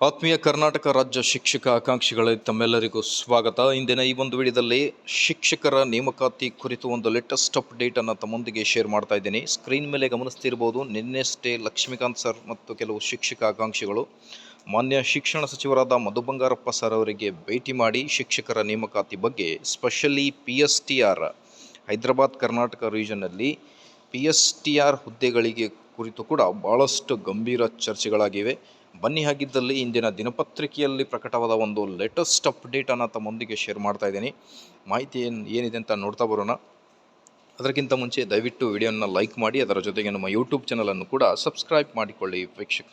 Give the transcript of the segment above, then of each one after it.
ಆತ್ಮೀಯ ಕರ್ನಾಟಕ ರಾಜ್ಯ ಶಿಕ್ಷಕ ಆಕಾಂಕ್ಷಿಗಳಿಗೆ ತಮ್ಮೆಲ್ಲರಿಗೂ ಸ್ವಾಗತ. ಇಂದಿನ ಈ ಒಂದು ವಿಡಿಯೋದಲ್ಲಿ ಶಿಕ್ಷಕರ ನೇಮಕಾತಿ ಕುರಿತು ಒಂದು ಲೇಟೆಸ್ಟ್ ಅಪ್ಡೇಟನ್ನು ತಮ್ಮೊಂದಿಗೆ ಶೇರ್ ಮಾಡ್ತಾ ಇದ್ದೀನಿ. ಸ್ಕ್ರೀನ್ ಮೇಲೆ ಗಮನಿಸ್ತಿರ್ಬೋದು, ನಿನ್ನೆಷ್ಟೇ ಲಕ್ಷ್ಮೀಕಾಂತ್ ಸರ್ ಮತ್ತು ಕೆಲವು ಶಿಕ್ಷಕ ಆಕಾಂಕ್ಷಿಗಳು ಮಾನ್ಯ ಶಿಕ್ಷಣ ಸಚಿವರಾದ ಮಧು ಬಂಗಾರಪ್ಪ ಸರ್ ಅವರಿಗೆ ಭೇಟಿ ಮಾಡಿ ಶಿಕ್ಷಕರ ನೇಮಕಾತಿ ಬಗ್ಗೆ ಸ್ಪೆಷಲಿ PSTR ಹೈದರಾಬಾದ್ ಕರ್ನಾಟಕ ರೀಜನ್ನಲ್ಲಿ PSTR ಹುದ್ದೆಗಳಿಗೆ ಕುರಿತು ಕೂಡ ಭಾಳಷ್ಟು ಗಂಭೀರ ಚರ್ಚೆಗಳಾಗಿವೆ. ಬನ್ನಿ, ಹಾಗಿದ್ದಲ್ಲಿ ಇಂದಿನ ದಿನಪತ್ರಿಕೆಯಲ್ಲಿ ಪ್ರಕಟವಾದ ಒಂದು ಲೇಟೆಸ್ಟ್ ಅಪ್ಡೇಟನ್ನು ತಮ್ಮೊಂದಿಗೆ ಶೇರ್ ಮಾಡ್ತಾ ಇದ್ದೀನಿ. ಮಾಹಿತಿ ಏನಿದೆ ಅಂತ ನೋಡ್ತಾ ಬರೋಣ. ಅದಕ್ಕಿಂತ ಮುಂಚೆ ದಯವಿಟ್ಟು ವಿಡಿಯೋನ ಲೈಕ್ ಮಾಡಿ, ಅದರ ಜೊತೆಗೆ ನಮ್ಮ ಯೂಟ್ಯೂಬ್ ಚಾನಲನ್ನು ಕೂಡ ಸಬ್ಸ್ಕ್ರೈಬ್ ಮಾಡಿಕೊಳ್ಳಿ ವೀಕ್ಷಕ.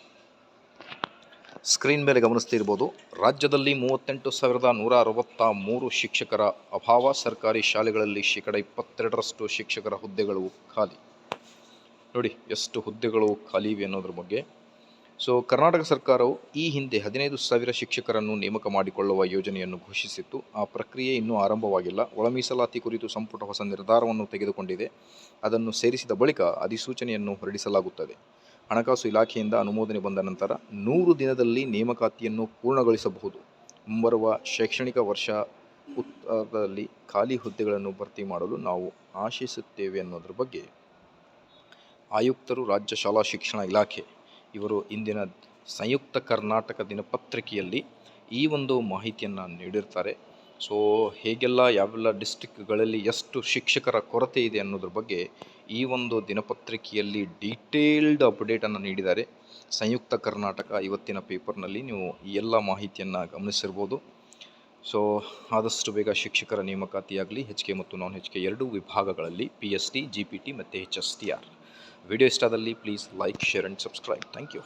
ಸ್ಕ್ರೀನ್ ಮೇಲೆ ಗಮನಿಸ್ತಿರ್ಬೋದು, ರಾಜ್ಯದಲ್ಲಿ 38,163 ಶಿಕ್ಷಕರ ಅಭಾವ. ಸರ್ಕಾರಿ ಶಾಲೆಗಳಲ್ಲಿ 22% ಶಿಕ್ಷಕರ ಹುದ್ದೆಗಳು ಖಾಲಿ. ನೋಡಿ ಎಷ್ಟು ಹುದ್ದೆಗಳು ಖಾಲಿ ಇವೆ ಅನ್ನೋದ್ರ ಬಗ್ಗೆ. ಕರ್ನಾಟಕ ಸರ್ಕಾರವು ಈ ಹಿಂದೆ 15,000 ಶಿಕ್ಷಕರನ್ನು ನೇಮಕ ಮಾಡಿಕೊಳ್ಳುವ ಯೋಜನೆಯನ್ನು ಘೋಷಿಸಿತ್ತು. ಆ ಪ್ರಕ್ರಿಯೆ ಇನ್ನೂ ಆರಂಭವಾಗಿಲ್ಲ. ಒಳ ಮೀಸಲಾತಿ ಕುರಿತು ಸಂಪುಟ ಹೊಸ ನಿರ್ಧಾರವನ್ನು ತೆಗೆದುಕೊಂಡಿದೆ. ಅದನ್ನು ಸೇರಿಸಿದ ಬಳಿಕ ಅಧಿಸೂಚನೆಯನ್ನು ಹೊರಡಿಸಲಾಗುತ್ತದೆ. ಹಣಕಾಸು ಇಲಾಖೆಯಿಂದ ಅನುಮೋದನೆ ಬಂದ ನಂತರ 100 ದಿನದಲ್ಲಿ ನೇಮಕಾತಿಯನ್ನು ಪೂರ್ಣಗೊಳಿಸಬಹುದು. ಮುಂಬರುವ ಶೈಕ್ಷಣಿಕ ವರ್ಷದಲ್ಲಿ ಖಾಲಿ ಹುದ್ದೆಗಳನ್ನು ಭರ್ತಿ ಮಾಡಲು ನಾವು ಆಶಿಸುತ್ತೇವೆ ಅನ್ನೋದ್ರ ಬಗ್ಗೆ ಆಯುಕ್ತರು, ರಾಜ್ಯ ಶಾಲಾ ಶಿಕ್ಷಣ ಇಲಾಖೆ ಇವರು ಇಂದಿನ ಸಂಯುಕ್ತ ಕರ್ನಾಟಕ ದಿನಪತ್ರಿಕೆಯಲ್ಲಿ ಈ ಒಂದು ಮಾಹಿತಿಯನ್ನು ನೀಡಿರ್ತಾರೆ. ಹೇಗೆಲ್ಲ ಯಾವೆಲ್ಲ ಡಿಸ್ಟ್ರಿಕ್ಗಳಲ್ಲಿ ಎಷ್ಟು ಶಿಕ್ಷಕರ ಕೊರತೆ ಇದೆ ಅನ್ನೋದ್ರ ಬಗ್ಗೆ ಈ ಒಂದು ದಿನಪತ್ರಿಕೆಯಲ್ಲಿ ಡೀಟೇಲ್ಡ್ ಅಪ್ಡೇಟನ್ನು ನೀಡಿದ್ದಾರೆ. ಸಂಯುಕ್ತ ಕರ್ನಾಟಕ ಇವತ್ತಿನ ಪೇಪರ್ನಲ್ಲಿ ನೀವು ಈ ಎಲ್ಲ ಮಾಹಿತಿಯನ್ನು ಗಮನಿಸಿರ್ಬೋದು. ಆದಷ್ಟು ಬೇಗ ಶಿಕ್ಷಕರ ನೇಮಕಾತಿಯಾಗಲಿ. HK ಮತ್ತು ನಾನ್ HK ಎರಡೂ ವಿಭಾಗಗಳಲ್ಲಿ PST, GPT ಮತ್ತು HSTR. ವಿಡಿಯೋ ಇಷ್ಟ ಆದಲ್ಲಿ please like, share and subscribe. Thank you.